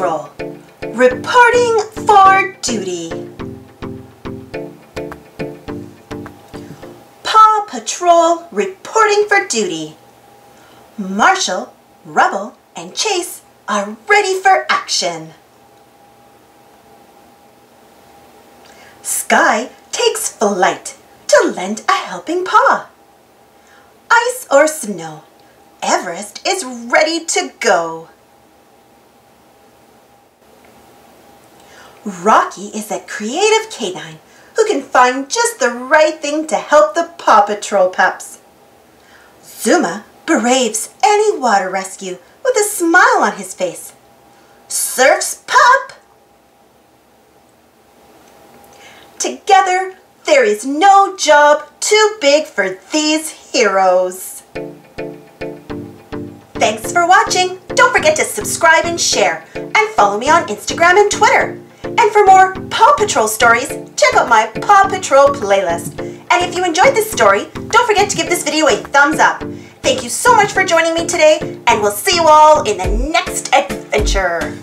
Patrol, reporting for duty. Paw Patrol reporting for duty. Marshall, Rubble, and Chase are ready for action. Sky takes flight to lend a helping paw. Ice or snow, Everest is ready to go. Rocky is a creative canine who can find just the right thing to help the Paw Patrol pups. Zuma braves any water rescue with a smile on his face. Surf's pup! Together, there is no job too big for these heroes. Thanks for watching. Don't forget to subscribe and share, and follow me on Instagram and Twitter. And for more Paw Patrol stories, check out my Paw Patrol playlist. And if you enjoyed this story, don't forget to give this video a thumbs up. Thank you so much for joining me today, and we'll see you all in the next adventure.